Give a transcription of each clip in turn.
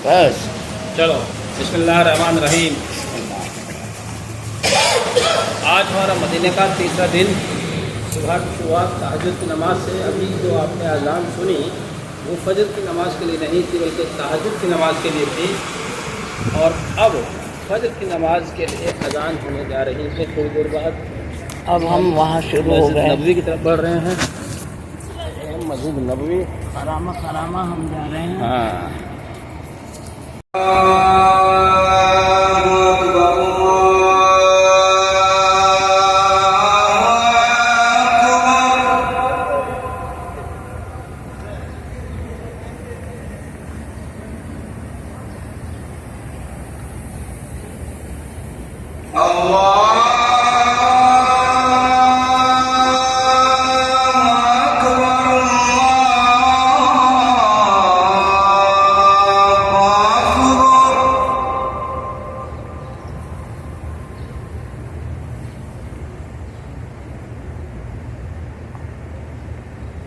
बस चलो बिस्मिल्लाहिर्रहमानिर्रहीम। आज हमारा मदीने का तीसरा दिन। सुबह की शुरुआत तहज्जुद की नमाज से। अभी जो आपने अज़ान सुनी वो फजर की नमाज के लिए नहीं थी बल्कि तहज्जुद की नमाज के लिए थी। और अब फजर की नमाज के लिए अज़ान होने जा रही है थोड़ी देर बाद। अब हम वहाँ शुरू हो गए, नबवी की तरफ बढ़ रहे हैं। मस्जिद नबवी खरामा खरामा हम जा रहे हैं। हाँ।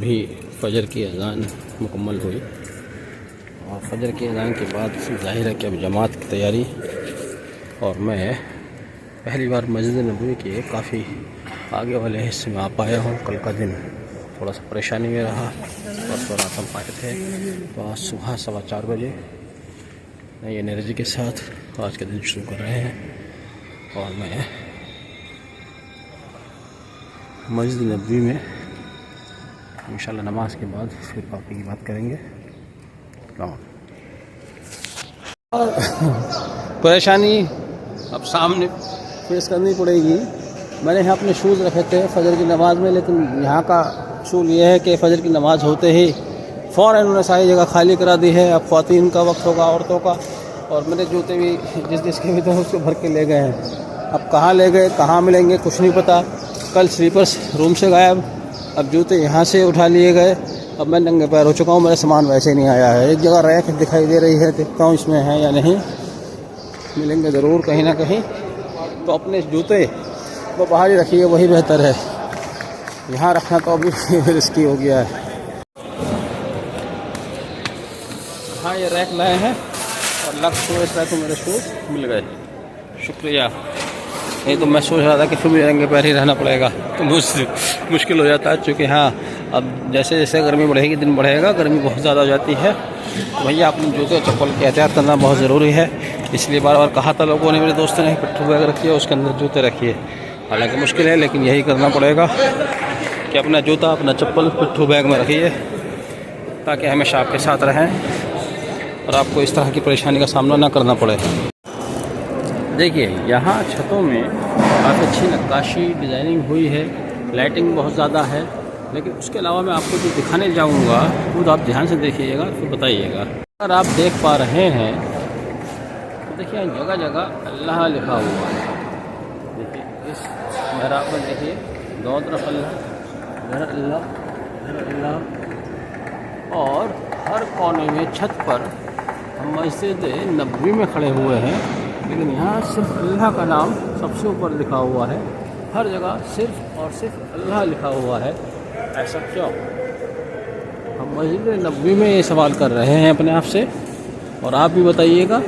अभी फजर की अज़ान मुकम्मल हुई और फजर की अज़ान के बाद ज़ाहिर है कि अब जमात की तैयारी। और मैं पहली बार मस्जिद नबवी के काफ़ी आगे वाले हिस्से में आ पाया हूँ। कल का दिन थोड़ा सा परेशानी में रहा, परसों रात हम आए थे, तो आज सुबह 4:15 बजे नई एनर्जी के साथ आज का दिन शुरू कर रहे हैं। और मैं मस्जिद नबवी में इंशाल्लाह नमाज के बाद फिर बाकी की बात करेंगे। परेशानी अब सामने फेस करनी पड़ेगी। मैंने यहाँ अपने शूज़ रखे थे फजर की नमाज़ में, लेकिन यहाँ का असूल ये है कि फजर की नमाज़ होते ही फ़ौरन उन्होंने सारी जगह खाली करा दी है। अब ख़वातीन का वक्त होगा, औरतों का, और मेरे जूते भी जिसके भी थे उसको भर के ले गए हैं। अब कहाँ ले गए, कहाँ मिलेंगे, कुछ नहीं पता। कल स्लीपर्स रूम से गायब, अब जूते यहाँ से उठा लिए गए। अब मैं नंगे पैर हो चुका हूँ, मेरा सामान वैसे नहीं आया है। एक जगह रैक दिखाई दे रही है, देखता हूँ इसमें है या नहीं, मिलेंगे ज़रूर कहीं ना कहीं। तो अपने जूते वो बाहर ही रखिए, वही बेहतर है। यहाँ रखना तो अभी रिस्की हो गया है। हाँ, ये रैक लाए हैं और लक्ष्य शूज़ रहे तो मेरे शूज़ मिल गए, शुक्रिया। नहीं तो मैं सोच रहा था कि फिर भी नंगे पैर ही रहना पड़ेगा, तो मुश्किल हो जाता है। चूँकि हाँ, अब जैसे जैसे गर्मी बढ़ेगी, दिन बढ़ेगा, गर्मी बहुत ज़्यादा हो जाती है, तो भैया अपने जूते चप्पल की एहतियात करना बहुत ज़रूरी है। इसलिए बार बार कहा था लोगों ने, मेरे दोस्तों ने, पिट्ठू बैग रखिए, उसके अंदर जूते रखिए। हालांकि मुश्किल है, लेकिन यही करना पड़ेगा कि अपना जूता, अपना चप्पल पिट्ठू बैग में रखिए, ताकि हमेशा आपके साथ रहें और आपको इस तरह की परेशानी का सामना ना करना पड़े। देखिए, यहाँ छतों में काफ़ी अच्छी नक्काशी डिज़ाइनिंग हुई है, लाइटिंग बहुत ज़्यादा है, लेकिन उसके अलावा मैं आपको जो दिखाने जाऊँगा वो तो आप ध्यान से देखिएगा, फिर बताइएगा। अगर आप देख पा रहे हैं तो देखिए जगह जगह अल्लाह लिखा हुआ है। देखिए इस मेहराब में देखिए दोनों तरफ अल्लाह, घर अल्लाह, घर अल्लाह, और हर कोने में छत पर हम मस्जिद नबवी में खड़े हुए हैं, लेकिन यहाँ सिर्फ अल्लाह का नाम सबसे ऊपर लिखा हुआ है। हर जगह सिर्फ और सिर्फ अल्लाह लिखा हुआ है। ऐसा क्यों? हम मस्जिद नबवी में ये सवाल कर रहे हैं अपने आप से, और आप भी बताइएगा।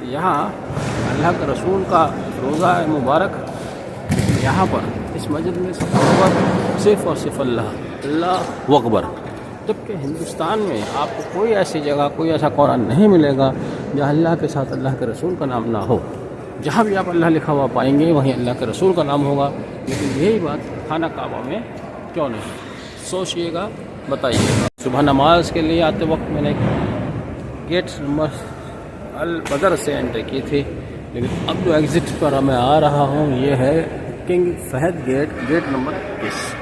यहाँ अल्लाह के रसूल का रोज़ा मुबारक, यहाँ पर इस मस्जिद में सिर्फ और सिर्फ अल्लाह अकबर। जबकि हिंदुस्तान में आपको कोई ऐसी जगह, कोई ऐसा कोना नहीं मिलेगा जहाँ अल्लाह के साथ अल्लाह के रसूल का नाम ना हो। जहाँ भी आप अल्लाह लिखा हुआ पाएंगे वहीं अल्लाह के रसूल का नाम होगा। लेकिन यही बात खाना काबा में क्यों नहीं? सोचिएगा, बताइएगा। सुबह नमाज के लिए आते वक्त मैंने गेट नंबर अल बदर से एंट्री की थी, लेकिन अब जो एग्ज़िट पर मैं आ रहा हूँ ये है King Fahd gate, gate number 21।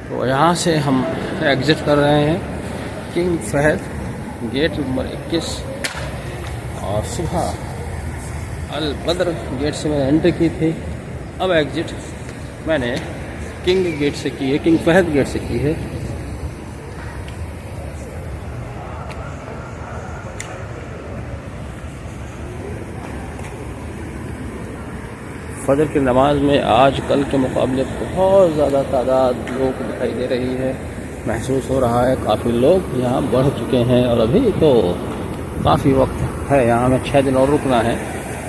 तो यहाँ से हम एग्ज़िट कर रहे हैं किंग फहद गेट नंबर 21, और सुबह अल बदर गेट से मैंने एंट्री की थी। अब एग्ज़िट मैंने किंग गेट से की है, किंग फहद गेट से की है। फजर की नमाज में आज कल के मुकाबले बहुत ज़्यादा तादाद लोग दिखाई दे रही है, महसूस हो रहा है। काफ़ी लोग यहाँ बढ़ चुके हैं, और अभी तो काफ़ी वक्त है, यहाँ हमें 6 दिन और रुकना है।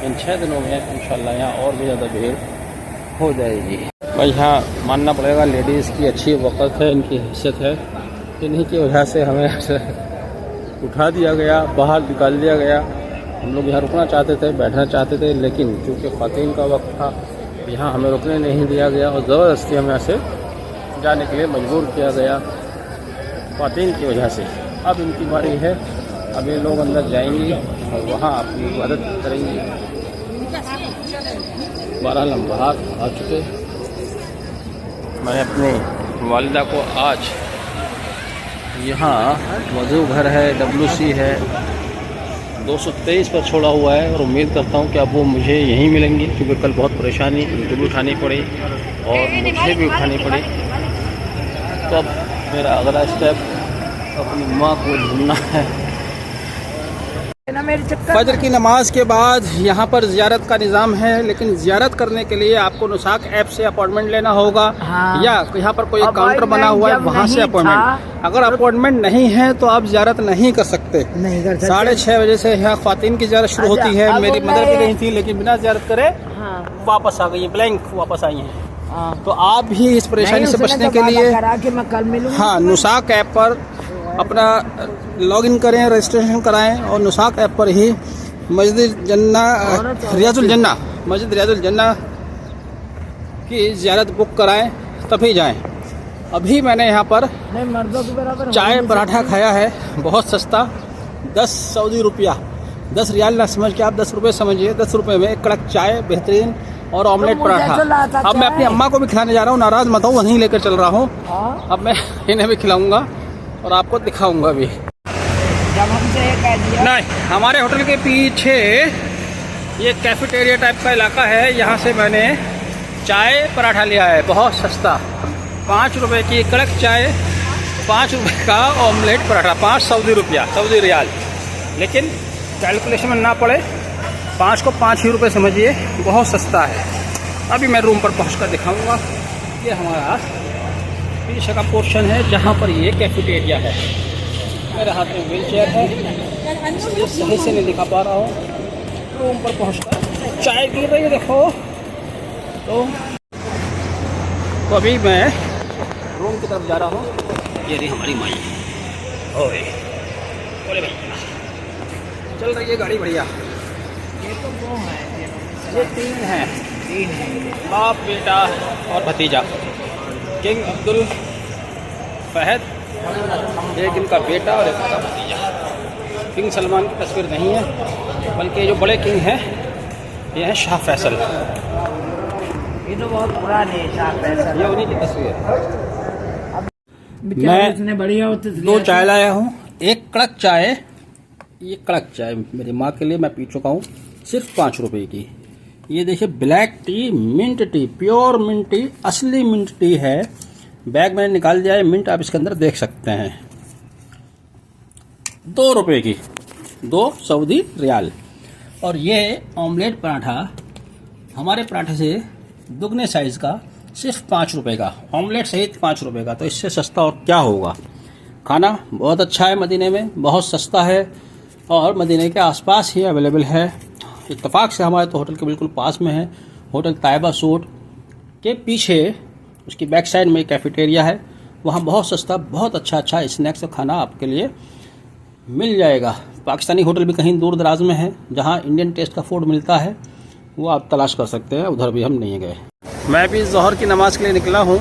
इन 6 दिनों में इंशाल्लाह यहाँ और भी ज़्यादा भीड़ हो जाएगी। भाई यहाँ मानना पड़ेगा लेडीज़ की अच्छी वक़्त है, इनकी हैसियत है। इन्हीं की वजह से हमें उठा दिया गया, बाहर निकाल दिया गया। हम लोग यहाँ रुकना चाहते थे, बैठना चाहते थे, लेकिन चूँकि ख़वातीन का वक्त था, यहाँ हमें रुकने नहीं दिया गया और ज़बरदस्ती हमें यहाँ से जाने के लिए मजबूर किया गया ख़वातीन की वजह से। अब इनकी बारी है, अब ये लोग अंदर जाएंगी और वहाँ अपनी इबादत करेंगी। बहरहाल हम बाहर आ चुके। मैंने अपनी वालिदा को आज यहाँ वज़ू घर है, WC है, 223 पर छोड़ा हुआ है, और उम्मीद करता हूँ कि अब वो मुझे यहीं मिलेंगी, क्योंकि कल बहुत परेशानी मुझे भी उठानी पड़ी और मुझे भी उठानी पड़ी। तो अब मेरा अगला स्टेप अपनी माँ को ढूंढना है। ना मेरे चक्कर फजर की नमाज के बाद यहाँ पर ज़ियारत का निज़ाम है, लेकिन ज़ियारत करने के लिए आपको नुसाक ऐप से अपॉइंटमेंट लेना होगा। हाँ। या यहाँ पर कोई अब काउंटर भाई बना मैं हुआ है जब वहाँ से नहीं अपॉइंटमेंट। अगर अपॉइंटमेंट नहीं है तो आप ज़ियारत नहीं कर सकते। नहीं कर सकते। 6:30 बजे से यहाँ ख्वातीन की ज़ियारत शुरू अच्छा, होती है। अब मेरी मैं- मदर भी नहीं थी, लेकिन बिना ज़ियारत करे हाँ। वापस आ गई, ब्लैंक वापस आई हैं। हाँ। तो आप भी इस परेशानी से बचने के लिए करा के मैं कल मिलूंगा। हाँ, नुसाक ऐप पर अपना लॉगिन करें, रजिस्ट्रेशन कराएं और नुसाक ऐप पर ही मस्जिद जन्ना रियाजुल जन्ना मस्जिद रियाजुल जन्ना की ज़ियारत बुक कराएं, तभी जाएं। अभी मैंने यहाँ पर नहीं, मर्दों के बराबर चाय पराठा खाया है, बहुत सस्ता, 10 सऊदी रुपया, 10 रियाल ना समझ के आप 10 रुपये समझिए। 10 रुपये में एक कड़क चाय बेहतरीन और ऑमलेट तो मुझे पराठा। तो लाता अब मैं अपनी चाय। अम्मा को भी खिलाने जा रहा हूँ, नाराज़ मत हो, वहीं लेकर चल रहा हूँ। हाँ। अब मैं इन्हें भी खिलाऊंगा और आपको दिखाऊंगा भी। जब हमसे ये कह दिया नहीं, हमारे होटल के पीछे ये कैफेटेरिया टाइप का इलाका है, यहाँ से मैंने चाय पराठा लिया है, बहुत सस्ता, 5 रुपए की कड़क चाय, 5 रुपए का ऑमलेट पराठा, 5 सऊदी रुपया, सऊदी रियाल। लेकिन कैलकुलेशन में ना पड़े, 5 को 5 ही रुपये समझिए, बहुत सस्ता है। अभी मैं रूम पर पहुँच कर दिखाऊँगा। ये हमारा पीछे का पोर्शन है जहाँ पर ये कैफेटेरिया है। मेरे हाथ में व्हील चेयर है, इसलिए सही से नहीं दिखा पा रहा हूँ। रूम पर पहुँचकर चाय पी रही है, देखो। तो अभी मैं रूम की तरफ जा रहा हूँ। ये रही हमारी माई, ओए बोले भैया, चल रही है गाड़ी बढ़िया। ये तो वो है, ये 3 हैं, 3 है। बाप बेटा और भतीजा, किंग अब्दुल फहद, एक इनका बेटा और एक इनका भतीजा। किंग सलमान की तस्वीर नहीं है, बल्कि जो बड़े किंग हैं ये हैं शाह फैसल। ये तो बहुत पुरानी है, शाह फैसल। ये उन्हीं की तस्वीर है। बेचारे इतने बढ़िया होते थे। 2 चाय लाया हूँ, एक कड़क चाय, ये कड़क चाय मेरी माँ के लिए मैं पी चुका हूँ, सिर्फ 5 रुपए की। ये देखिए black tea, mint tea, pure mint tea, असली मिंट टी है। बैग मैंने निकाल दिया है, मिंट आप इसके अंदर देख सकते हैं। 2 रुपए की, 2 सऊदी रियाल। और ये ऑमलेट पराठा हमारे पराठे से दुगने साइज का, सिर्फ 5 रुपए का, ऑमलेट सहित 5 रुपए का। तो इससे सस्ता और क्या होगा। खाना बहुत अच्छा है, मदीने में बहुत सस्ता है और मदीने के आसपास ही अवेलेबल है। इत्तेफाक से हमारे तो होटल के बिल्कुल पास में है। होटल ताइबा सूट के पीछे उसकी बैक साइड में कैफेटेरिया है, वहाँ बहुत सस्ता, बहुत अच्छा स्नैक्स और खाना आपके लिए मिल जाएगा। पाकिस्तानी होटल भी कहीं दूर दराज में है जहाँ इंडियन टेस्ट का फूड मिलता है, वो आप तलाश कर सकते हैं, उधर भी हम नहीं गए। मैं भी ज़ोहर की नमाज़ के लिए निकला हूँ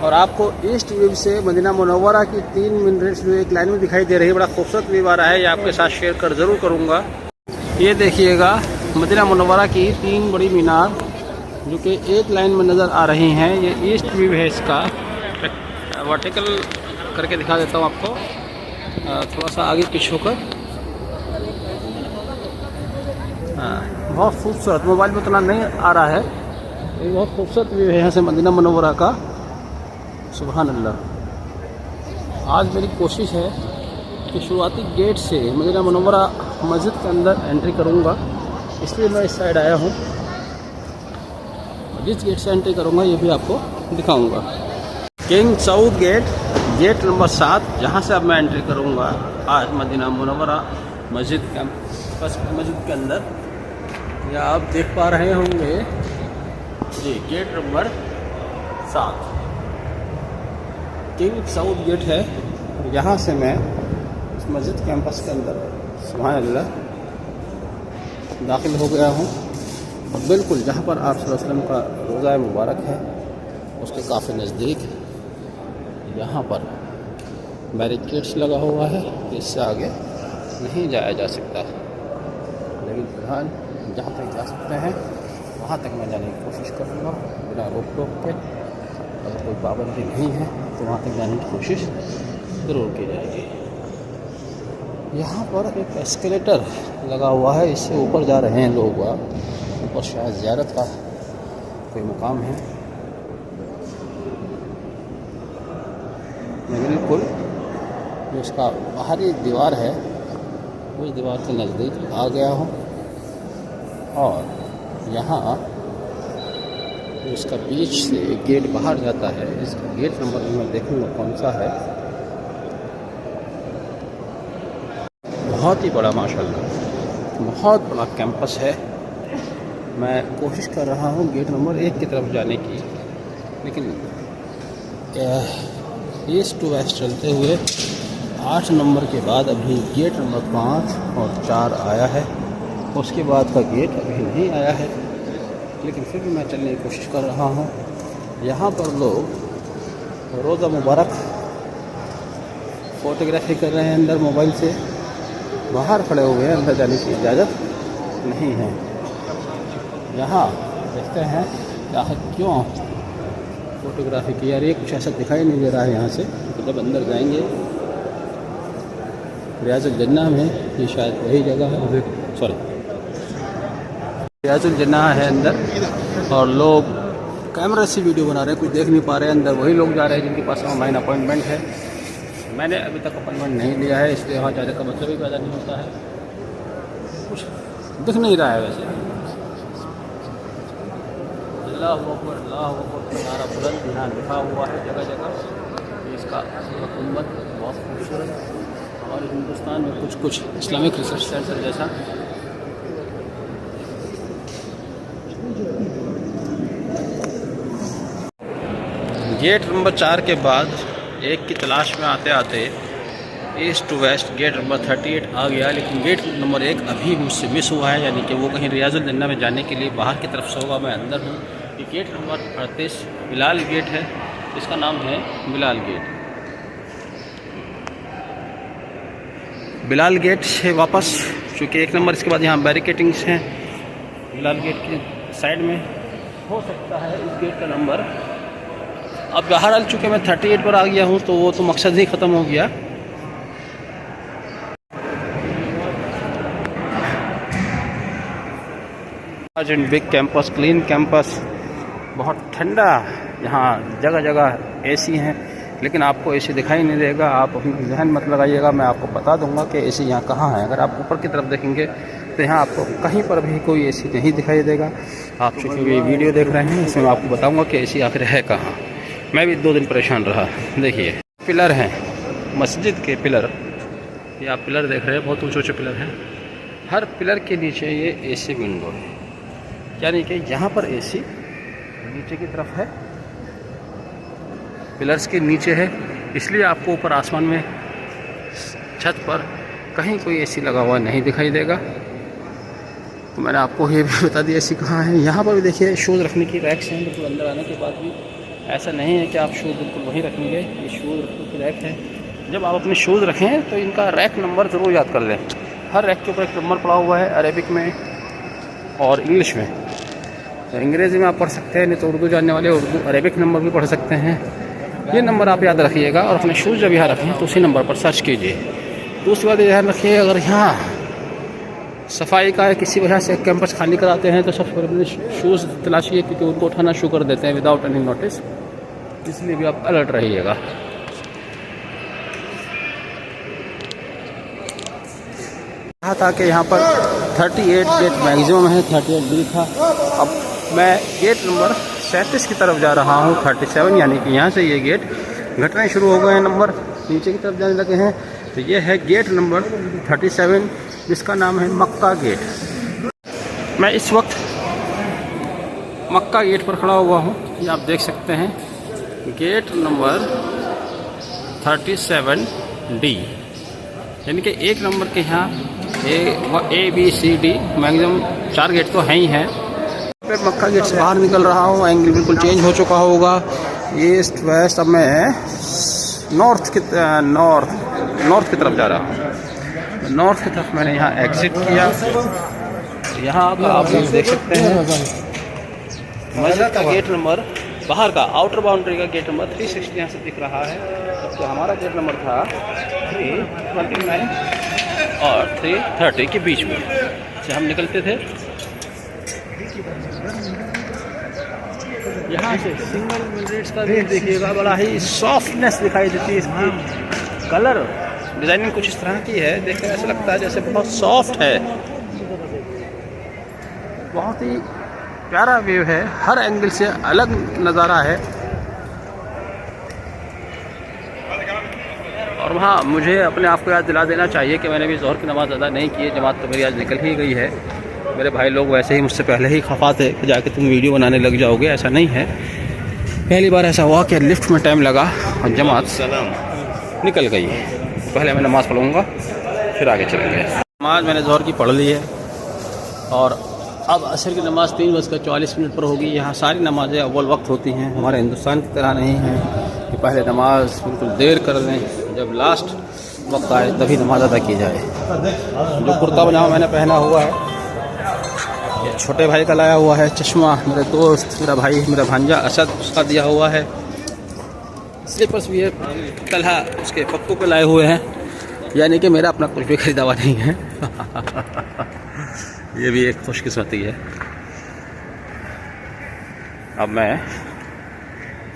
और आपको ईस्ट व्यू से मदीना मुनव्वरा की 3 मिनट्स व्यू एक लाइन में दिखाई दे रही है। बड़ा खूबसूरत व्यू आ रहा है, ये आपके साथ शेयर कर ज़रूर करूँगा। ये देखिएगा मदीना मुनव्वरा की 3 बड़ी मीनार जो कि एक लाइन में नज़र आ रही हैं। ये ईस्ट व्यू है इसका, वर्टिकल करके दिखा देता हूँ आपको, थोड़ा सा आगे पीछे होकर। बहुत खूबसूरत, मोबाइल में उतना नहीं आ रहा है, ये बहुत खूबसूरत व्यू है यहाँ से मदीना मुनव्वरा का। सुभान अल्लाह। आज मेरी कोशिश है कि शुरुआती गेट से मदीना मुनव्वरा मस्जिद के अंदर एंट्री करूँगा, इसलिए मैं इस साइड आया हूँ। जिस गेट से एंट्री करूँगा ये भी आपको दिखाऊँगा। King Saud gate, gate number 7, जहाँ से अब मैं एंट्री करूँगा आज मदीना मुनव्वरा मस्जिद के अंदर। या आप देख पा रहे होंगे जी, gate number 7 King Saud gate है। यहाँ से मैं इस मस्जिद कैंपस के अंदर सुभान अल्लाह दाखिल हो गया हूँ। और बिल्कुल जहाँ पर आप सल्लल्लाहु अलैहि वसल्लम का रोज़ा मुबारक है उसके काफ़ी नज़दीक यहाँ पर बैरिकेड्स लगा हुआ है, इससे आगे नहीं जाया जा सकता, लेकिन फिलहाल जहाँ तक जा सकते हैं वहाँ तक मैं जाने की कोशिश करूँगा बिना रोक टोक के। अगर कोई पाबंदी नहीं है तो वहाँ तक जाने की कोशिश ज़रूर की जाएगी। यहाँ पर एक एस्केलेटर लगा हुआ है, इससे ऊपर जा रहे हैं लोग। ऊपर शायद ज़ियारत का कोई मुकाम है। मैं बिल्कुल जो इसका बाहरी दीवार है उस दीवार के नज़दीक आ गया हूँ और यहाँ इसका बीच से एक गेट बाहर जाता है। इस गेट नंबर मैं देखूँगा कौन सा है। बहुत ही बड़ा माशाल्लाह बहुत बड़ा कैंपस है। मैं कोशिश कर रहा हूँ गेट नंबर 1 की तरफ जाने की, लेकिन ईस्ट टू वेस्ट चलते हुए 8 नंबर के बाद अभी गेट नंबर 5 और 4 आया है। उसके बाद का गेट अभी नहीं आया है, लेकिन फिर भी मैं चलने की कोशिश कर रहा हूँ। यहाँ पर लोग रोज़ा मुबारक फ़ोटोग्राफी कर रहे हैं अंदर मोबाइल से। बाहर खड़े हुए हैं, अंदर जाने की इजाज़त नहीं है। यहाँ देखते हैं कि आखिर क्यों फ़ोटोग्राफी की। यार ये कुछ ऐसा दिखाई नहीं दे रहा है यहाँ से। तो जब अंदर जाएंगे रियाजुल जन्ना में, ये शायद वही जगह है, सॉरी रियाजुल जन्ना है अंदर, और लोग कैमरा से वीडियो बना रहे हैं, कुछ देख नहीं पा रहे हैं। अंदर वही लोग जा रहे हैं जिनके पास ऑनलाइन अपॉइंटमेंट है। मैंने अभी तक अपॉइंटमेंट नहीं लिया है, इसलिए वहाँ जाने का मतलब ही पैदा नहीं होता है। कुछ दिख नहीं रहा है वैसे। अल्लाहु अकबर अल्लाहु अकबर का नारा बुलंद यहाँ लिखा हुआ है जगह जगह। इसका गुंबद बहुत खूबसूरत। हमारे हिंदुस्तान में कुछ इस्लामिक रिसर्च सेंटर जैसा गेट नंबर 4 के बाद 1 की तलाश में आते आते east to west gate number 38 आ गया। लेकिन गेट नंबर 1 अभी मुझसे मिस हुआ है, यानी कि वो कहीं रियाजुल जन्ना में जाने के लिए बाहर की तरफ से होगा। मैं अंदर हूँ। ये गेट नंबर 38 बिलाल गेट है। इसका नाम है बिलाल गेट। बिलाल गेट से वापस, चूँकि 1 नंबर इसके बाद यहाँ बैरिकेटिंग्स हैं बिलाल गेट के साइड में, हो सकता है इस गेट का नंबर। अब बाहर आ चुके मैं 38 पर आ गया हूँ, तो वो तो मकसद ही ख़त्म हो गया। And big campus, clean campus, बहुत ठंडा। यहाँ जगह जगह एसी हैं, लेकिन आपको एसी दिखाई नहीं देगा। आप अपनी जहन मत लगाइएगा, मैं आपको बता दूंगा कि एसी यहाँ कहाँ है। अगर आप ऊपर की तरफ देखेंगे तो यहाँ आपको कहीं पर भी कोई एसी नहीं दिखाई देगा। आप चूँकि ये वीडियो देख रहे हैं, इसमें मैं आपको बताऊँगा कि एसी आखिर है कहाँ। मैं भी 2 दिन परेशान रहा। देखिए पिलर हैं मस्जिद के, पिलर ये आप पिलर देख रहे हैं, बहुत ऊँचे ऊँचे पिलर हैं। हर पिलर के नीचे ये एसी विंडो है, यानी कि यहाँ पर एसी नीचे की तरफ है, पिलर्स के नीचे है। इसलिए आपको ऊपर आसमान में छत पर कहीं कोई एसी लगा हुआ नहीं दिखाई देगा। तो मैंने आपको ये भी बता दिया एसी कहाँ है। यहाँ पर भी देखिए शूज़ रखने की रैक्स हैं। बिल्कुल अंदर आने के बाद भी ऐसा नहीं है कि आप शूज़ बिल्कुल वहीं रखेंगे। ये शूज़ रखने की रैक है। जब आप अपने शूज़ रखें तो इनका रैक नंबर ज़रूर याद कर लें। हर रैक के ऊपर एक नंबर पड़ा हुआ है, अरेबिक में और इंग्लिश में। तो अंग्रेज़ी में आप पढ़ सकते हैं, नहीं तो उर्दू जानने वाले उर्दू अरेबिक नंबर भी पढ़ सकते हैं। ये नंबर आप याद रखिएगा और अपने शूज़ जब यहाँ रखें तो उसी नंबर पर सर्च कीजिए। दूसरी बात ध्यान रखिए, अगर यहाँ सफाई का है, किसी वजह से कैंपस खाली कराते हैं, तो सबसे पहले शूज़ तलाशिए, क्योंकि उनको उठाना शुरू कर देते हैं विदाउट एनी नोटिस। इसलिए भी आप अलर्ट रहिएगा। कहा था कि यहाँ पर 38 गेट मैक्सिमम है, 38 बिल था। अब मैं गेट नंबर 37 की तरफ जा रहा हूँ, 37, यानी कि यहाँ से ये गेट घटने शुरू हो गए हैं, नंबर नीचे की तरफ जाने लगे हैं। तो ये है गेट नंबर 37, जिसका नाम है मक्का गेट। मैं इस वक्त मक्का गेट पर खड़ा हुआ हूँ। ये आप देख सकते हैं गेट नंबर 37D, यानी कि 1 नंबर के यहाँ A B C D maximum 4 gate तो हैं ही हैं। फिर मक्का गेट से बाहर निकल रहा हूँ। एंगल बिल्कुल चेंज हो चुका होगा, ईस्ट वेस्ट। अब मैं नॉर्थ की तरफ जा रहा हूँ। नॉर्थ की तरफ मैंने यहाँ एग्ज़िट किया। यहाँ आप देख सकते हैं मस्जिद का गेट नंबर, बाहर का आउटर बाउंड्री का गेट नंबर 360 यहाँ से दिख रहा है। तो हमारा गेट नंबर था 329 और 330 के बीच में से हम निकलते थे। यहाँ से सिंगल मिनट्स का भी देखिएगा, बड़ा ही सॉफ्टनेस दिखाई देती है। इसकी कलर डिज़ाइनिंग कुछ इस तरह की है, देखकर ऐसा लगता है जैसे बहुत सॉफ्ट है। बहुत ही प्यारा व्यू है, हर एंगल से अलग नज़ारा है। और वहाँ मुझे अपने आप को याद दिला देना चाहिए कि मैंने भी ज़ोहर की नमाज़ अदा नहीं की है। जमात तो मेरी आज निकल ही गई है। मेरे भाई लोग वैसे ही मुझसे पहले ही खफा थे कि जाके तुम वीडियो बनाने लग जाओगे। ऐसा नहीं है, पहली बार ऐसा हुआ कि लिफ्ट में टाइम लगा और जमात निकल गई। पहले मैं नमाज़ पढ़ूँगा फिर आगे चलेंगे। नमाज़ मैंने ज़ोहर की पढ़ ली है और अब असर की नमाज़ 3:40 पर होगी। यहाँ सारी नमाज़ें अव्वल वक्त होती हैं, हमारे हिंदुस्तान की तरह नहीं है कि पहले नमाज़ बिल्कुल देर कर लें, जब लास्ट वक्त आए तभी नमाज़ अदा की जाए। जो कुर्ता पजामा मैंने पहना हुआ है ये छोटे भाई का लाया हुआ है। चश्मा मेरे दोस्त, मेरा भाई, मेरा भांजा असद, उसका दिया हुआ है। स्लीपर्स भी है, तलहा उसके पप्पू को लाए हुए हैं, यानी कि मेरा अपना कुछ भी खरीदा हुआ नहीं है। ये भी एक खुशकिस्मती है। अब मैं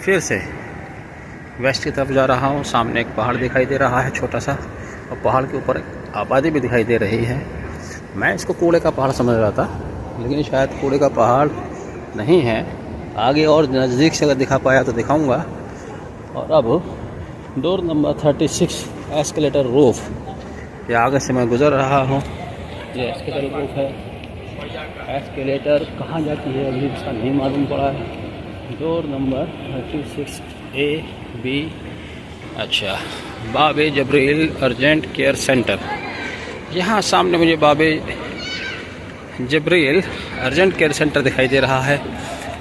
फिर से वेस्ट की तरफ जा रहा हूँ। सामने एक पहाड़ दिखाई दे रहा है छोटा सा, और पहाड़ के ऊपर एक आबादी भी दिखाई दे रही है। मैं इसको कूड़े का पहाड़ समझ रहा था, लेकिन शायद कूड़े का पहाड़ नहीं है। आगे और नज़दीक से अगर दिखा पाया तो दिखाऊंगा। और अब डोर नंबर 36 एस्केलेटर रूफ, ये आगे से मैं गुज़र रहा हूँ। ये एस्केलेटर रूफ है। एस्केलेटर कहाँ जाती है अभी इसका नहीं मालूम पड़ा है। Door number 36A-B। अच्छा, बाबे जबरील अर्जेंट केयर सेंटर। यहाँ सामने मुझे बाबे जबरील अर्जेंट केयर सेंटर दिखाई दे रहा है।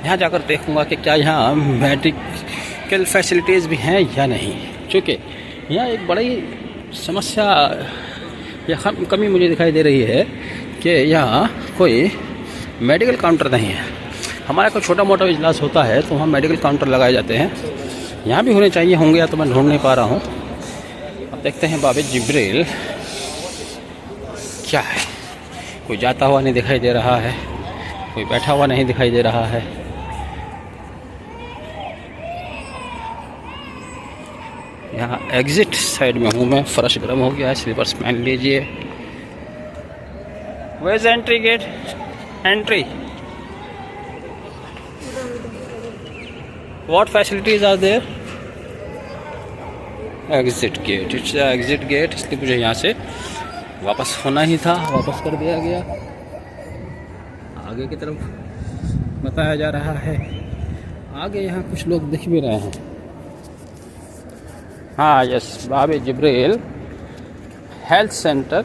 यहाँ जाकर देखूँगा कि क्या यहाँ मेडिकल फैसिलिटीज़ भी हैं या नहीं। चूँकि यहाँ एक बड़ी समस्या या कमी मुझे दिखाई दे रही है कि यहाँ कोई मेडिकल काउंटर नहीं है। हमारा कोई छोटा मोटा इजलास होता है तो वहाँ मेडिकल काउंटर लगाए जाते हैं, यहाँ भी होने चाहिए, होंगे या तो मैं ढूंढ नहीं पा रहा हूँ। अब देखते हैं बाबे जिब्रील क्या है। कोई जाता हुआ नहीं दिखाई दे रहा है, कोई बैठा हुआ नहीं दिखाई दे रहा है। यहाँ एग्जिट साइड में हूँ मैं। फर्श गर्म हो गया है, स्लीपर्स पहन लीजिए। Where is entry gate? Entry. What facilities are there? Exit gate. It's exit gate, इसलिए मुझे यहाँ से वापस होना ही था, वापस कर दिया गया। आगे की तरफ बताया जा रहा है। आगे यहाँ कुछ लोग दिख भी रहे हैं। हाँ यस, बाबे जिब्रील हेल्थ सेंटर,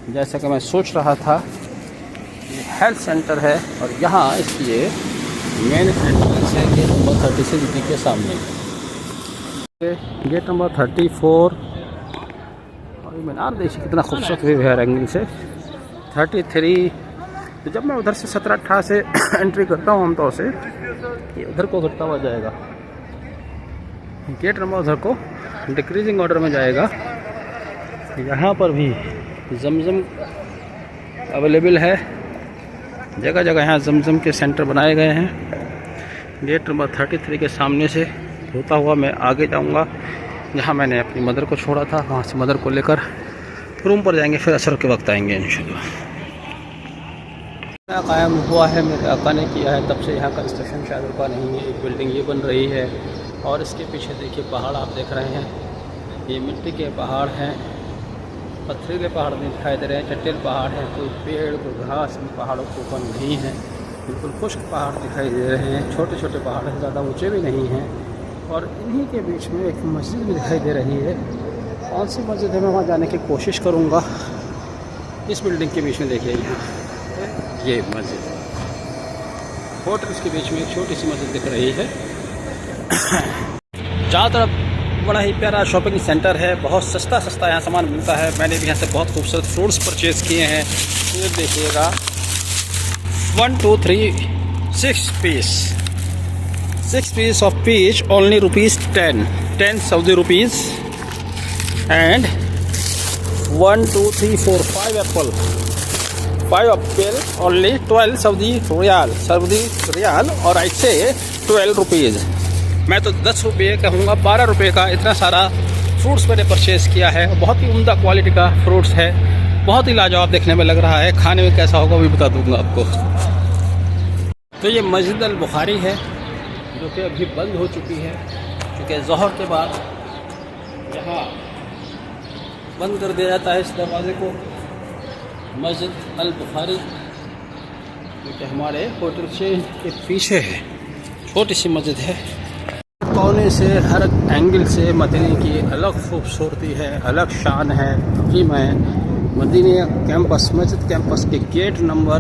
जैसा कि मैं सोच रहा था, ये हेल्थ सेंटर है। और यहाँ इसलिए मेन एंट्रेंस है गेट नंबर 36 के सामने। Gate number 34। और ये मीनार देखिए कितना खूबसूरत व्यू है एंगल से। 33। तो जब मैं उधर से 17-18 से एंट्री करता हूँ आमतौर से, ये उधर को घटता हुआ जाएगा। गेट नंबर उधर को डिक्रीजिंग ऑर्डर में जाएगा। यहाँ पर भी जमजम अवेलेबल है, जगह जगह यहाँ जमजम के सेंटर बनाए गए हैं। गेट नंबर 33 के सामने से होता हुआ मैं आगे जाऊँगा, जहाँ मैंने अपनी मदर को छोड़ा था। वहाँ से मदर को लेकर रूम पर जाएंगे, फिर असर के वक्त आएंगे इंशाल्लाह। कायम हुआ है, मेरे आका ने किया है, तब से यहाँ कंस्ट्रक्शन शायद रुका नहीं है। एक बिल्डिंग ये बन रही है और इसके पीछे देखिए पहाड़ आप देख रहे हैं, ये मिट्टी के पहाड़ हैं, पथरीले पहाड़ दिखाई दे रहे हैं, चट्टेल पहाड़ हैं, कोई पेड़ कोई घास इन पहाड़ों के ऊपर नहीं है। बिल्कुल खुश्क पहाड़ दिखाई दे रहे हैं, छोटे छोटे पहाड़ हैं, ज़्यादा ऊंचे भी नहीं हैं। और इन्हीं के बीच में एक मस्जिद भी दिखाई दे रही है। कौन सी मस्जिद है, मैं वहाँ जाने की कोशिश करूँगा। इस बिल्डिंग के बीच में देखिए ये मस्जिद, होटल्स के बीच में एक छोटी सी मस्जिद दिख रही है। चारों तरफ बड़ा ही प्यारा शॉपिंग सेंटर है, बहुत सस्ता सस्ता यहाँ सामान मिलता है। मैंने भी यहाँ से बहुत खूबसूरत फ्रूट्स परचेज़ किए हैं। ये देखिएगा 1 2 3 6 piece, 6 piece of peach only ₹10 Saudi rupees and 1 2 3 4 5 apple only 12 Saudi Riyal और आई से 12 रुपीज़। मैं तो 10 रुपये कहूँगा, 12 रुपये का इतना सारा फ्रूट्स मैंने परचेज़ किया है। बहुत ही उम्दा क्वालिटी का फ्रूट्स है, बहुत ही लाजवाब देखने में लग रहा है। खाने में कैसा होगा भी बता दूंगा आपको। तो ये मस्जिद अल बुखारी है जो कि अभी बंद हो चुकी है, क्योंकि ज़ोहर के बाद यहाँ बंद कर दिया जाता है इस दरवाज़े को। मस्जिद अल बुखारी जो कि हमारे होटल से के पीछे है, छोटी सी मस्जिद है। कोने से हर एंगल से मदीने की अलग खूबसूरती है, अलग शान है, तक़ीम है। मदीने कैंपस, मस्जिद कैंपस के गेट नंबर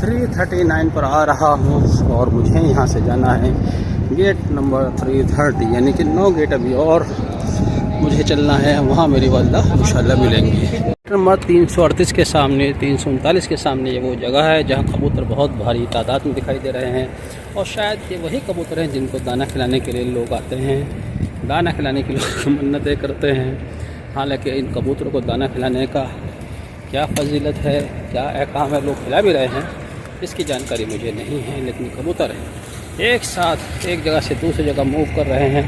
339 पर आ रहा हूँ और मुझे यहाँ से जाना है गेट नंबर 330, यानी कि 9 गेट अभी और मुझे चलना है। वहाँ मेरी वालिदा इंशाल्लाह मिलेंगी। नंबर 338 के सामने, 339 के सामने ये वो जगह है जहाँ कबूतर बहुत भारी तादाद में दिखाई दे रहे हैं, और शायद ये वही कबूतर हैं जिनको दाना खिलाने के लिए लोग आते हैं, दाना खिलाने के लिए मन्नतें करते हैं। हालांकि इन कबूतरों को दाना खिलाने का क्या फजीलत है, क्या अहकाम है, लोग खिला भी रहे हैं, इसकी जानकारी मुझे नहीं है। लेकिन कबूतर एक साथ एक जगह से दूसरी जगह मूव कर रहे हैं,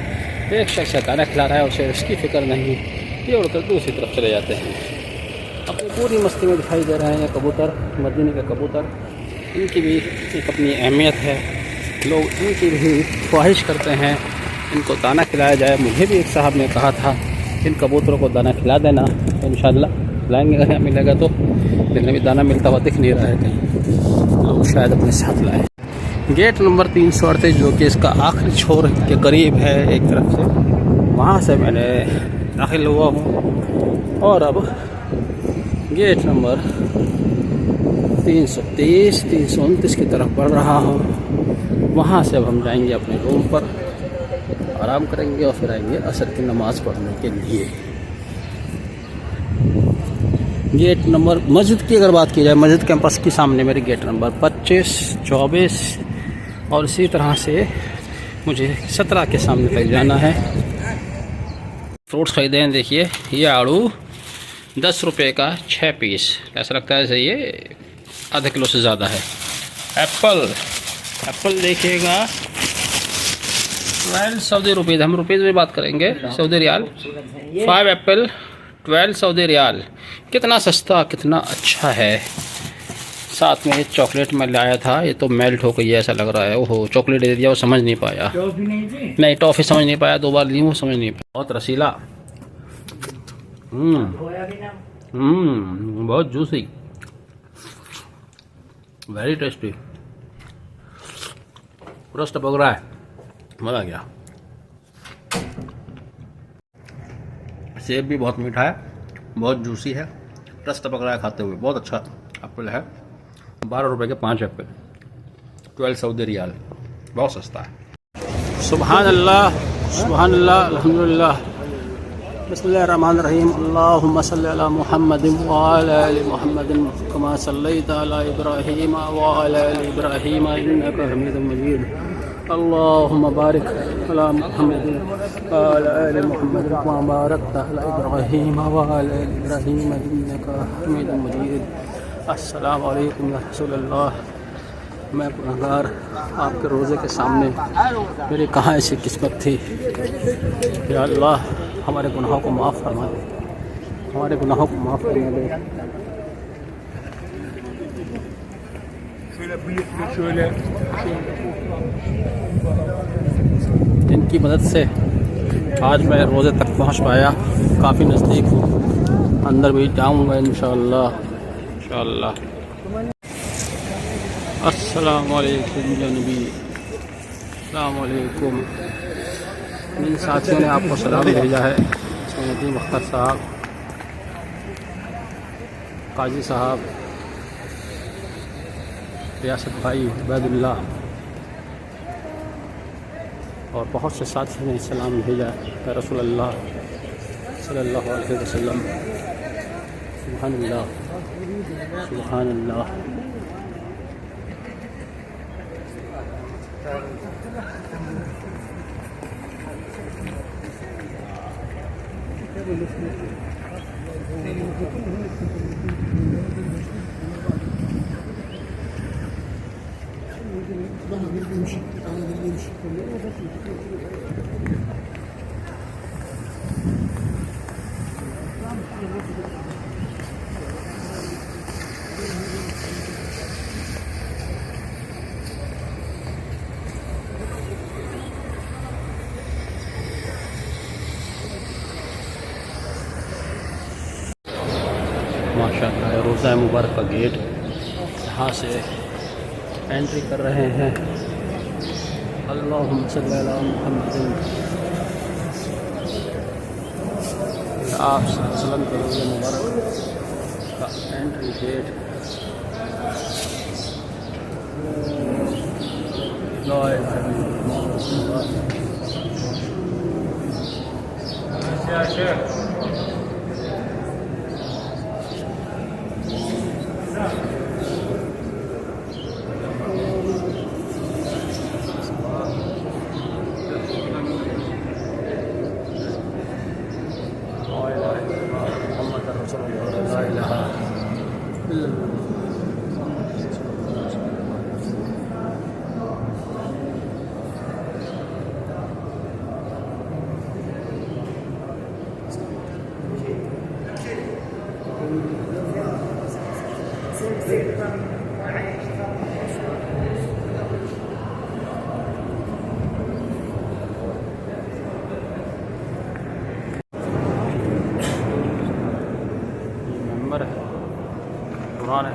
एक शख्स दाना खिला रहा है, उसे उसकी फ़िक्र नहीं, ये उड़कर दूसरी तरफ चले जाते हैं। अपनी पूरी मस्ती में दिखाई दे रहे हैं ये कबूतर, मदीने के कबूतर। इनकी भी एक अपनी अहमियत है, लोग इनकी भी ख्वाहिश करते हैं इनको दाना खिलाया जाए। मुझे भी एक साहब ने कहा था इन कबूतरों को दाना खिला देना, तो इंशाल्लाह खिलाएँगे, अगर मिलेगा तो। लेकिन अभी दाना मिलता हुआ दिख नहीं रहा है कहीं, लोग शायद अपने साथ लाए। गेट नंबर 338 जो कि इसका आखिरी छोर के करीब है एक तरफ से, वहाँ से मैंने दाखिल हुआ हूँ और अब गेट नंबर 330, 329 की तरफ बढ़ रहा हूँ। वहाँ से अब हम जाएंगे अपने रूम पर, आराम करेंगे और फिर आएंगे असर की नमाज़ पढ़ने के लिए। गेट नंबर, मस्जिद की अगर बात की जाए, मस्जिद कैंपस के सामने मेरे गेट नंबर 25, 24 और इसी तरह से मुझे 17 के सामने तक जाना है। फ्रूट्स खरीदे हैं, देखिए ये आड़ू 10 रुपये का 6 पीस, ऐसा लगता है सही है, आधा किलो से ज़्यादा है। एप्पल देखिएगा 12 सऊदी रुपीज़, हम रुपीज़ में बात करेंगे, Saudi riyal. 5 apple 12 Saudi riyal, कितना सस्ता, कितना अच्छा है। साथ में चॉकलेट मैं लाया था, ये तो मेल्ट हो गई है ऐसा लग रहा है। ओहो, चॉकलेट दे दिया, वो समझ नहीं पाया। नहीं, टॉफ़ी समझ नहीं पाया, 2 बार ली हूँ, समझ नहीं पाया। बहुत रसीला, बहुत जूसी, वेरी टेस्टी, पूरा टपक रहा है, मज़ा आ गया। सेब भी बहुत मीठा है, बहुत जूसी है, रस टपक रहा है खाते हुए, बहुत अच्छा एप्पल है। 12 रुपये के 5 एप्पल, 12 सऊदी रियाल, बहुत सस्ता है। सुभान अल्लाह, सुभान अल्लाह, अल्हम्दुलिल्लाह, बिस्मिल्लाहिर्रहमानिर्रहीम। अल्लाहुम्मा सल्लि अला मुहम्मदिन व अला आलि मुहम्मदिन कमा सल्लैता अला इब्राहीम व अला आलि इब्राहीम इन्नका हमीदुम मजीद। अल्लाहुम्मा बारिक अला मुहम्मदिन व अला आलि मुहम्मदिन कमा बारकता अला इब्राहीम व अला आलि इब्राहीम इन्नका हमीदुम मजीद। अस्सलाम वालेकुम या रसूलल्लाह। मैं गुनहगार, आपके रोज़े के सामने मेरी कहाँ ऐसी किस्मत थी। या अल्लाह हमारे गुनाहों को माफ़ फरमा दे, हमारे गुनाहों को माफ़ फरमा दे। इनकी मदद से आज मैं रोज़े तक पहुँच पाया, काफ़ी नज़दीक हूँ, अंदर भी जाऊँगा इंशाअल्लाह। अस्सलाम वालेकुम जनबी, अस्सलाम वालेकुम। इन साथियों ने आपको सलाम भेजा है, नदीम अख्तर साहब, काजी साहब, रियासत भाई उबैदुल्लाह और बहुत से साथियों ने सलाम भेजा है रसूलुल्लाह सल्लल्लाहु अलैहि वसल्लम। सुभानअल्लाह, सुभानअल्लाह। माशाअल्लाह रोज़ा मुबारक का गेट, यहाँ से एंट्री कर रहे हैं। अल्लाहुम्मा सल्ली अला मुहम्मद। आप सल्लम के रोज़ा मुबारक का एंट्री गेट। ला इलाहा इल्लल्लाह। मेंबर है, कुरान है।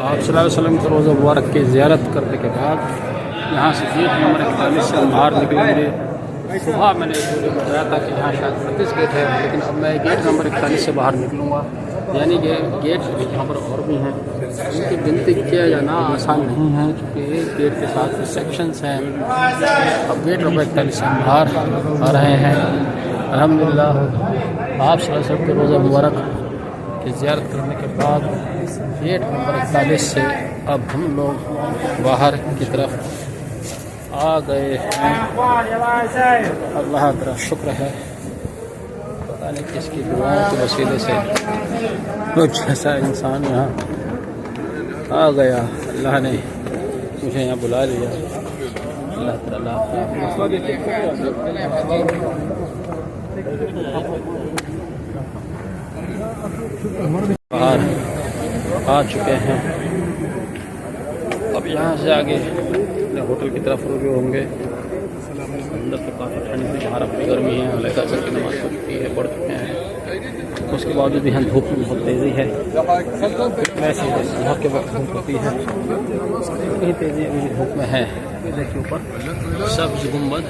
आप सल्लल्लाहु अलैहि वसल्लम के रोज़ा मुबारक की ज़ियारत करने के बाद यहाँ से गेट नंबर 41 से हम बाहर निकलेंगे। सुबह मैंने वीडियो में बताया था कि यहाँ शायद 35 गेट है, लेकिन अब मैं गेट नंबर 41 से बाहर निकलूँगा। यानी कि गेट यहाँ पर और भी हैं, उनकी गिनती किया जाना आसान नहीं है क्योंकि एक गेट के साथ सेक्शंस हैं। अब गेट नंबर 41 से हम बाहर आ रहे हैं। अल्हम्दुलिल्लाह आप सल्लल्लाहु अलैहि वसल्लम के रोज़ा मुबारक की ज़ियारत करने के बाद गेट नंबर 41 से अब हम लोग बाहर की तरफ आ गए हैं। अल्लाह का शुक्र है, पता नहीं किसकी दुआओं के वसीले से कुछ ऐसा इंसान यहाँ आ गया। अल्लाह ने मुझे यहाँ बुला लिया। अल्लाह ताला बाहर आ चुके हैं। अब यहाँ से आगे अपने होटल की तरफ रुजू होंगे। अंदर तो काफ़ी ठंड है, बाहर अपनी गर्मी है। अलग असर की नमाज़ पढ़ चुके हैं, उसके बावजूद यहाँ धूप में बहुत तेज़ी है। वैसे सुबह के वक्त धूप होती है, कहीं तेज़ी अभी धूप में है। ये देखिए ऊपर सब्ज़ गुंबद।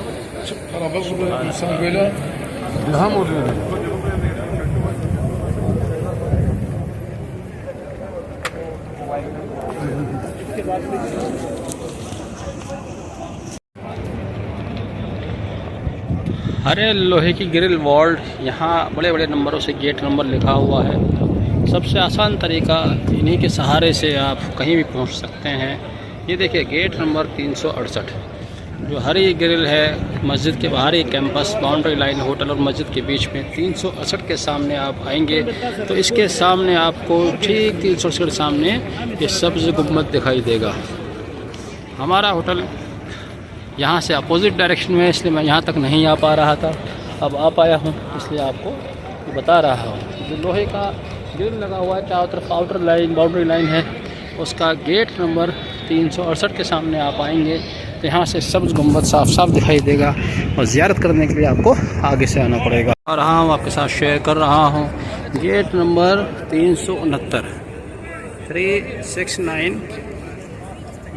अरे लोहे की ग्रिल वॉल्ड, यहाँ बड़े बड़े नंबरों से गेट नंबर लिखा हुआ है। सबसे आसान तरीका, इन्हीं के सहारे से आप कहीं भी पहुँच सकते हैं। ये देखिए गेट नंबर 368, जो हरी ग्रिल है मस्जिद के बाहरी कैंपस बाउंड्री लाइन होटल और मस्जिद के बीच में 368 के सामने आप आएंगे तो इसके सामने आपको ठीक 368 सामने ये सब्ज़ गुंबद दिखाई देगा। हमारा होटल यहाँ से अपोजिट डायरेक्शन में है, इसलिए मैं यहाँ तक नहीं आ पा रहा था। अब आ पाया हूँ, इसलिए आपको बता रहा हूँ। जो लोहे का ग्रिल लगा हुआ है चारों तरफ आउटर लाइन बाउंड्री लाइन है, उसका गेट नंबर 368 के सामने आप आएंगे तो यहाँ से सब्ज़ गुंबद साफ साफ दिखाई देगा। और ज़ियारत करने के लिए आपको आगे से आना पड़ेगा। और हाँ, आपके साथ शेयर कर रहा हूँ गेट नंबर 369,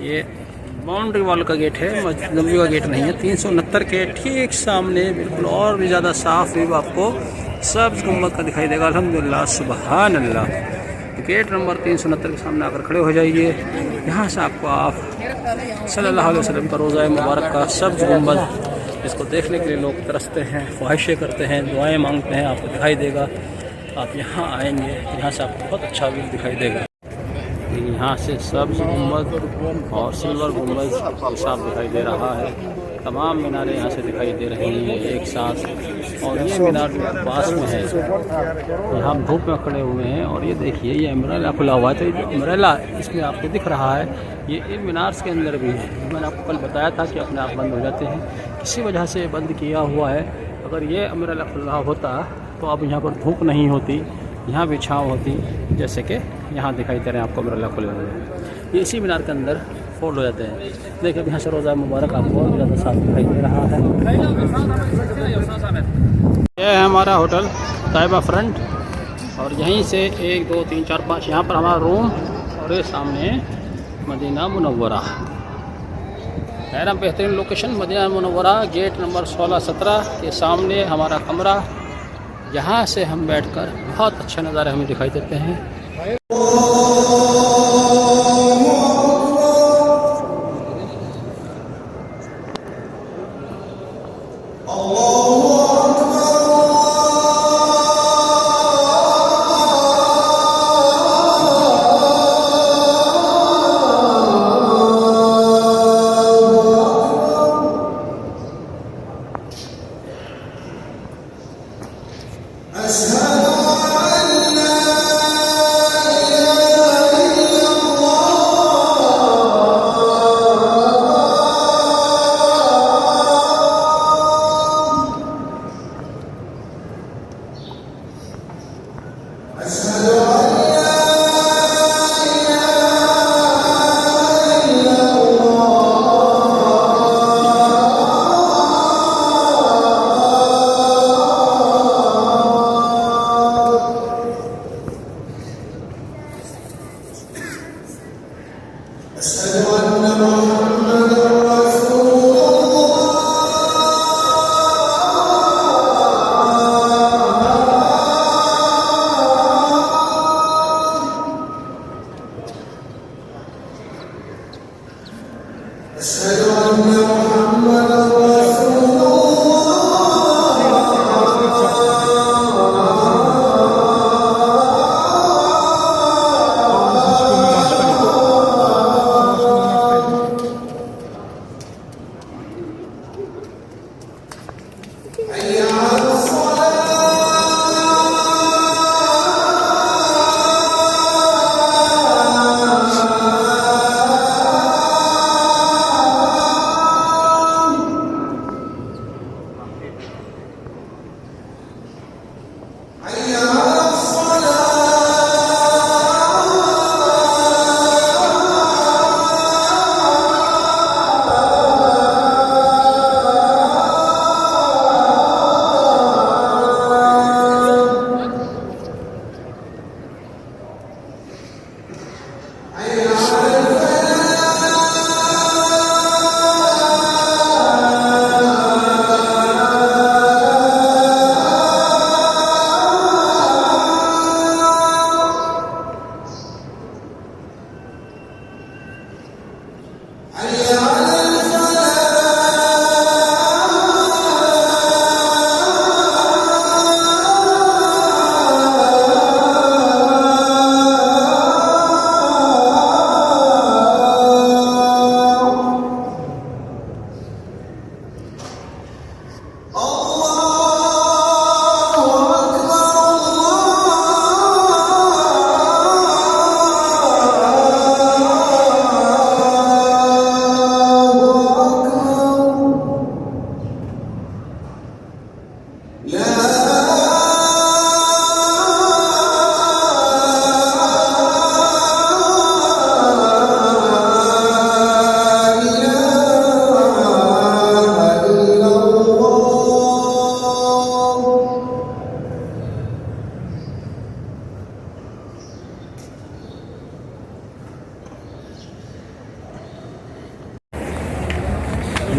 ये बाउंड्री वाल का गेट है, लंबी का गेट नहीं है। 369 के ठीक सामने बिल्कुल और भी ज़्यादा साफ व्यू आपको सब्ज़ गुंबद का दिखाई देगा। अल्हम्दुलिल्लाह, सुबहान अल्लाह। गेट नंबर 369 के सामने आकर खड़े हो जाइए। यहाँ से आपको आप सल्लल्लाहु अलैहि वसल्लम का रोज़ा मुबारक का सब्ज़ गुंबद, जिसको देखने के लिए लोग तरसते हैं, ख्वाहिशें करते हैं, दुआएं मांगते हैं, आपको दिखाई देगा। आप यहाँ आएंगे, यहाँ से आपको बहुत अच्छा व्यू दिखाई देगा। यहाँ से सब्ज़ गुंबद और सिल्वर गुंबद साफ दिखाई दे रहा है। तमाम मीनारें यहाँ से दिखाई दे रही हैं एक साथ। और ये मीनार जो पास में है, यहाँ हम धूप में खड़े हुए हैं। और ये देखिए ये अम्ब्रेला खुला हुआ है, तो ये जो अम्ब्रेला इसमें आपको दिख रहा है, ये इन मीनार्स के अंदर भी है। मैंने आपको कल बताया था कि अपने आप बंद हो जाते हैं, किसी वजह से बंद किया हुआ है। अगर ये अम्ब्रेला खुला होता तो अब यहाँ पर धूप नहीं होती, यहाँ भी छाँव होती, जैसे कि यहाँ दिखाई दे रहे हैं आपको अम्ब्रेला खुले हुए। ये इसी मीनार के अंदर फोल्ड हो जाते हैं। देखिए यहाँ से रोज़ा मुबारक आपको और ज़्यादा साफ दिखाई दे रहा है। यह है हमारा होटल ताइबा फ्रंट, और यहीं से 1 2 3 4 5 यहाँ पर हमारा रूम, और ये सामने मदीना मुनव्वरा। है ना बेहतरीन लोकेशन, मदीना मुनव्वरा गेट नंबर 16-17 के सामने हमारा कमरा। यहाँ से हम बैठकर बहुत अच्छा नज़ारे हमें दिखाई देते हैं।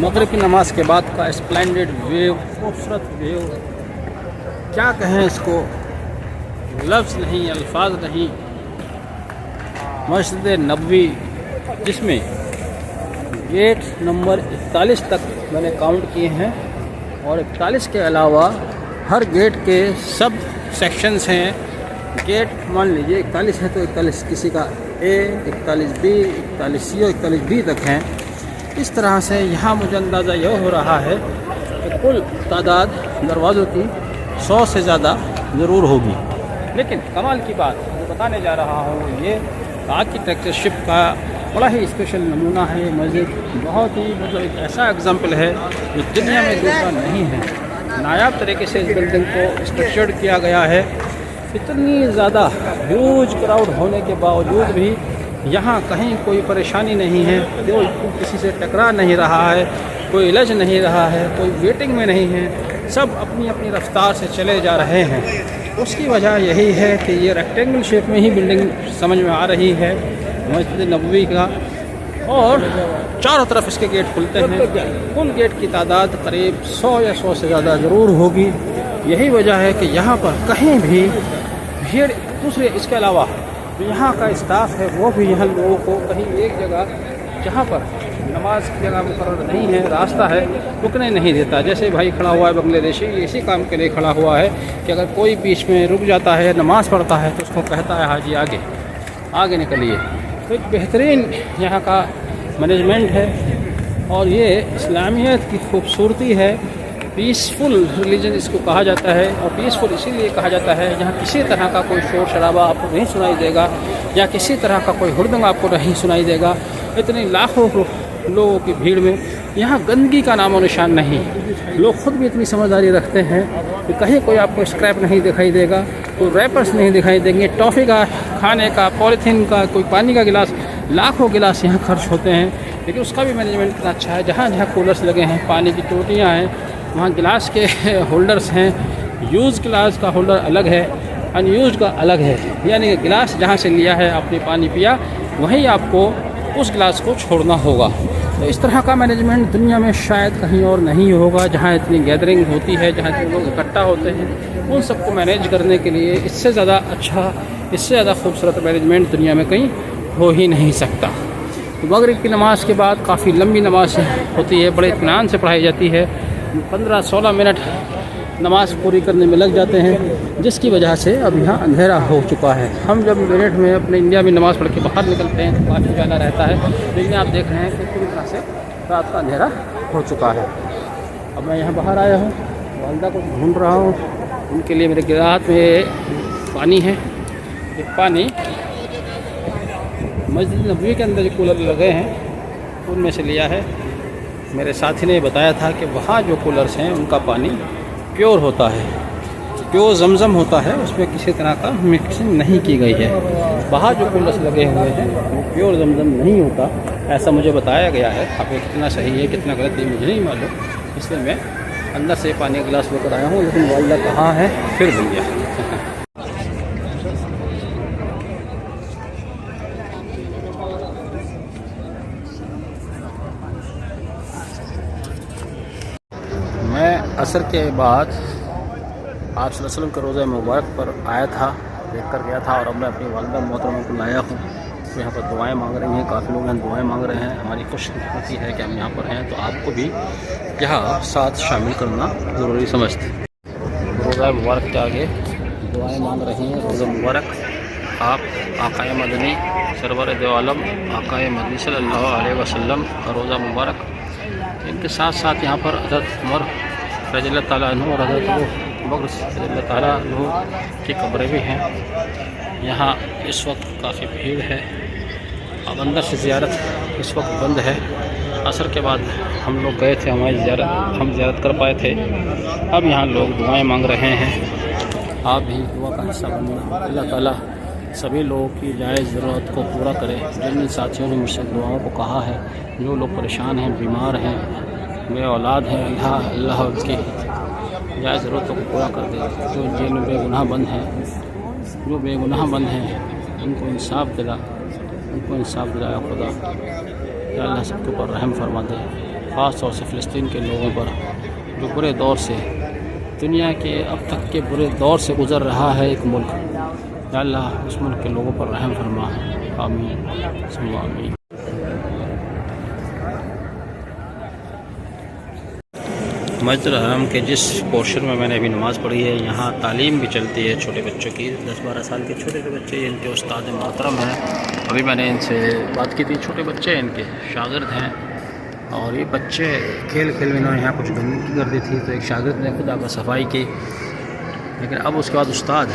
मगरिब की नमाज के बाद का स्प्लेंडेड व्यू, खूबसूरत व्यू, क्या कहें इसको, लफ्ज़ नहीं, अल्फाज नहीं। मस्जिद नबवी, जिसमें गेट नंबर 41 तक मैंने काउंट किए हैं और 41 के अलावा हर गेट के सब सेक्शंस हैं। गेट मान लीजिए 41 है तो 41 किसी का A, 41B, 41C और 41B तक हैं। इस तरह से यहाँ मुझे अंदाज़ा यह हो रहा है कि कुल तादाद दरवाज़ों की 100 से ज़्यादा ज़रूर होगी। लेकिन कमाल की बात जो बताने जा रहा हूँ, ये आर्किटेक्चरशिप का बड़ा ही स्पेशल नमूना है। मस्जिद बहुत ही मतलब एक ऐसा एग्जाम्पल है जो दुनिया में दूसरा नहीं है। नायाब तरीके से इस बिल्डिंग को स्ट्रक्चर्ड किया गया है। इतनी ज़्यादा ह्यूज क्राउड होने के बावजूद भी यहाँ कहीं कोई परेशानी नहीं है, कोई किसी से टकरा नहीं रहा है, कोई उलझ नहीं रहा है, कोई वेटिंग में नहीं है, सब अपनी अपनी रफ्तार से चले जा रहे हैं। उसकी वजह यही है कि ये रेक्टेंगल शेप में ही बिल्डिंग समझ में आ रही है मस्जिद नबवी का, और चारों तरफ इसके गेट खुलते हैं। कुल गेट की तादाद करीब 100 या 100 से ज़्यादा ज़रूर होगी। यही वजह है कि यहाँ पर कहीं भी भीड़, दूसरे इसके अलावा जो यहाँ का स्टाफ है वो भी यहाँ लोगों को कहीं एक जगह जहाँ पर नमाज की जगह मुकर्रर नहीं है, रास्ता है, रुकने नहीं देता। जैसे भाई खड़ा हुआ है बांग्लादेशी, इसी काम के लिए खड़ा हुआ है कि अगर कोई बीच में रुक जाता है, नमाज़ पढ़ता है, तो उसको कहता है हाजी आगे आगे निकलिए। तो एक बेहतरीन यहाँ का मैनेजमेंट है और ये इस्लामियत की खूबसूरती है। पीसफुल रिलीजन इसको कहा जाता है, और पीसफुल इसीलिए कहा जाता है जहाँ किसी तरह का कोई शोर शराबा आपको नहीं सुनाई देगा, या किसी तरह का कोई हुड़दंग आपको नहीं सुनाई देगा। इतने लाखों लोगों की भीड़ में यहाँ गंदगी का नामो निशान नहीं। लोग खुद भी इतनी समझदारी रखते हैं कि कहीं कोई आपको स्क्रैप नहीं दिखाई देगा, कोई रैपर्स नहीं दिखाई देंगे, टॉफ़ी का, खाने का, पॉलीथीन का, कोई पानी का गिलास, लाखों गिलास यहाँ खर्च होते हैं। लेकिन उसका भी मैनेजमेंट इतना अच्छा है। जहाँ जहाँ कूलर्स लगे हैं, पानी की टोटियाँ हैं, वहाँ गिलास के होल्डर्स हैं। यूज़ गिलास का होल्डर अलग है, अनयूज़ का अलग है। यानी कि गिलास जहाँ से लिया है, आपने पानी पिया, वहीं आपको उस गिलास को छोड़ना होगा। तो इस तरह का मैनेजमेंट दुनिया में शायद कहीं और नहीं होगा। जहाँ इतनी गैदरिंग होती है, जहाँ इतने लोग इकट्ठा होते हैं, उन सबको मैनेज करने के लिए इससे ज़्यादा अच्छा, इससे ज़्यादा खूबसूरत मैनेजमेंट दुनिया में कहीं हो ही नहीं सकता। तो मगरिब की नमाज़ के बाद काफ़ी लंबी नमाज होती है, बड़े इत्मीनान से पढ़ाई जाती है। 15-16 मिनट नमाज़ पूरी करने में लग जाते हैं, जिसकी वजह से अब यहाँ अंधेरा हो चुका है। हम जब मिनट में अपने इंडिया में नमाज़ पढ़ के बाहर निकलते हैं तो काफ़ी ज़्यादा रहता है, लेकिन आप देख रहे हैं कि पूरी तरह से रात का अंधेरा हो चुका है। अब मैं यहाँ बाहर आया हूँ, वालदा को ढूंढ रहा हूँ, उनके लिए मेरे गिलास में पानी है। ये पानी मस्जिद नबवी के अंदर जो कूलर लगे हैं उनमें से लिया है। मेरे साथी ने बताया था कि वहाँ जो कूलर्स हैं उनका पानी प्योर होता है, प्योर जमजम होता है, उसमें किसी तरह का मिक्सिंग नहीं की गई है। बाहर जो कूलर्स लगे हुए हैं वो प्योर जमजम नहीं होता, ऐसा मुझे बताया गया है। अब ये कितना सही है कितना गलत है मुझे नहीं मालूम, इसलिए मैं अंदर से पानी का गिलास लेकर आया हूँ। लेकिन वालदा कहाँ है फिर भूल गया। मैं असर के बाद आप सल्लल्लाहु अलैहि वसल्लम के रोज़ा मुबारक पर आया था, देख कर गया था, और अब मैं अपनी वालिदा मोहतरमा को लाया हूँ। लोग यहाँ पर दुआएं मांग रहे हैं, काफ़ी लोग यहाँ दुआएं मांग रहे हैं। हमारी खुशकिस्मती है कि हम यहाँ पर हैं, तो आपको भी यहाँ साथ शामिल करना ज़रूरी समझते हैं। रोज़ा मुबारक के आगे दुआएं मांग रहे हैं। रोज़ा मुबारक आप आकाए मदनी सरवर दो आलम आकाए मदनी सल्लल्लाहु अलैहि वसल्लम का रोज़ा मुबारक। इनके साथ साथ यहाँ पर हज़रत उमर रज़ियल्लाहु ताला अन्हु और हज़रत बकर रज़ियल्लाहु ताला अन्हु की कब्रें भी हैं। यहाँ इस वक्त काफ़ी भीड़ है। अब अंदर से ज़ियारत इस वक्त बंद है। असर के बाद हम लोग गए थे, हम ज़ियारत कर पाए थे। अब यहाँ लोग दुआएं मांग रहे हैं। आप भी दुआ का हिस्सा बनना। अल्लाह ताला सभी लोगों की जायज़ ज़रूरत को पूरा करे। जिन साथियों ने मुझसे दुआओं को कहा है, जो लोग परेशान हैं, बीमार हैं, बे औलाद हैं, अल्लाह उनकी जायज़ ज़रूरतों को पूरा कर दे। जो जेल में बेगुनाह बंद हैं, जो बेगुनाह बंद हैं, उनको इंसाफ दिला, उनको इंसाफ दिलाया खुदा। या अल्लाह सबके ऊपर रहम फरमा दे। ख़ास तौर से फ़लस्तीन के लोगों पर जो बुरे दौर से, दुनिया के अब तक के बुरे दौर से गुज़र रहा है एक मुल्क, या अल्लाह उस मुल्क के लोगों पर रहम फरमा। आमीन सुम्मा आमीन। मस्जिद हरम के जिस पोर्शन में मैंने अभी नमाज़ पढ़ी है, यहाँ तालीम भी चलती है छोटे बच्चों की। 10-12 साल के छोटे बच्चे, इनके उस्ताद मोहतरम हैं। अभी मैंने इनसे बात की थी। छोटे बच्चे इनके शागिर्द हैं, और ये बच्चे खेल में इन्होंने यहाँ कुछ गंदगी कर दी थी, तो एक शागिर्द ने खुद आकर सफाई की। लेकिन अब उसके बाद उस्ताद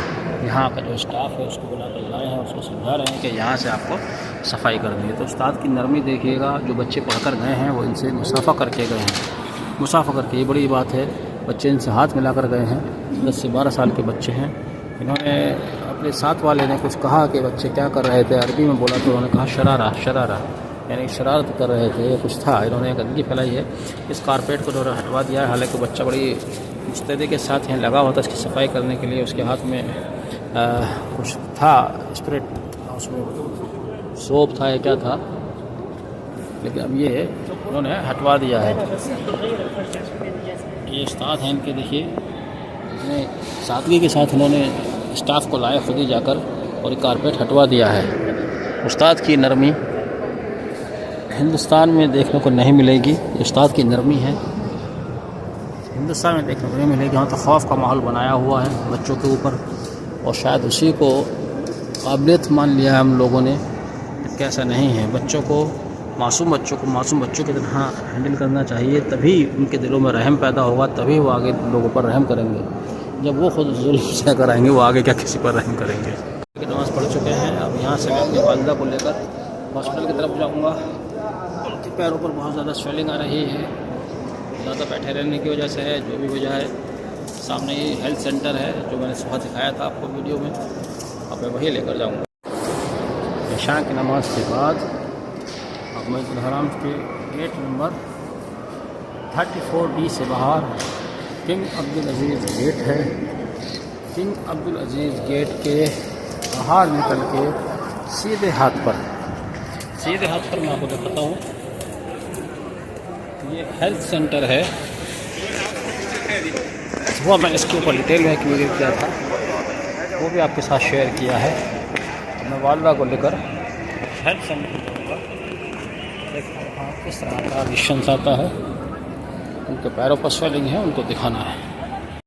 यहाँ का जो स्टाफ है उसको बुला कर लाए हैं, उसको समझा रहे हैं कि यहाँ से आपको सफाई करनी है। तो उस्ताद की नरमी देखिएगा। जो बच्चे पढ़कर गए हैं वो इनसे मुसाफ़ा करके गए हैं। मुसाफ़ा करके, ये बड़ी बात है। बच्चे इनसे हाथ मिलाकर गए हैं। 10 से 12 साल के बच्चे हैं। इन्होंने अपने साथ वाले ने कुछ कहा कि बच्चे क्या कर रहे थे, अरबी में बोला, तो उन्होंने कहा शरारा, यानी शरारत कर रहे थे, कुछ था। इन्होंने गंदगी फैलाई है। इस कारपेट को इन्होंने हटवा दिया है। हालांकि बच्चा बड़ी मुस्तैदी के साथ यहाँ लगा हुआ था इसकी सफाई करने के लिए। उसके हाथ में कुछ था, स्प्रे, उसमें सोप था या क्या था, लेकिन अब ये उन्होंने हटवा दिया है। ये उस्ताद हैं इनके, देखिए इतने सादगी के साथ उन्होंने स्टाफ को लाया खुद ही जाकर, और ये कारपेट हटवा दिया है। उस्ताद की नरमी हिंदुस्तान में देखने को नहीं मिलेगी। उस्ताद की नरमी है, हिंदुस्तान में देखने को नहीं मिलेगी। यहाँ तो खौफ का माहौल बनाया हुआ है बच्चों के ऊपर, और शायद उसी को काबिलियत मान लिया है हम लोगों ने कि ऐसा नहीं है। बच्चों को, मासूम बच्चों की तरह हैंडल करना चाहिए। तभी उनके दिलों में रहम पैदा होगा, तभी वो आगे लोगों पर रहम करेंगे। जब वो खुद जुल्म से कराएंगे, वो आगे क्या किसी पर रहम करेंगे। नमाज़ पढ़ चुके हैं। अब यहाँ से मैं अपनी वालिदा को लेकर हॉस्पिटल की तरफ जाऊँगा। उनके पैरों पर बहुत ज़्यादा स्वेलिंग आ रही है, ज़्यादा बैठे रहने की वजह से है, जो भी वजह है। सामने ही हेल्थ सेंटर है जो मैंने सुबह दिखाया था आपको वीडियो में, अब मैं वही लेकर जाऊँगा। इशा की नमाज के बाद अब मस्जिद हराम के गेट नंबर 34D से बाहर किंग अब्दुल अज़ीज़ गेट है। किंग अब्दुल अज़ीज़ गेट के बाहर निकल के सीधे हाथ पर मैं आपको दिखाता हूँ। ये हेल्थ सेंटर है। वो मैंने इसके ऊपर डिटेल में एक वीडियो किया था, वो भी आपके साथ शेयर किया है। मैं वालिदा को लेकर हेल्थ सेंटर देखता हूँ किस तरह का विशंस आता है। उनके पैरों पर स्वेलिंग है, उनको दिखाना है।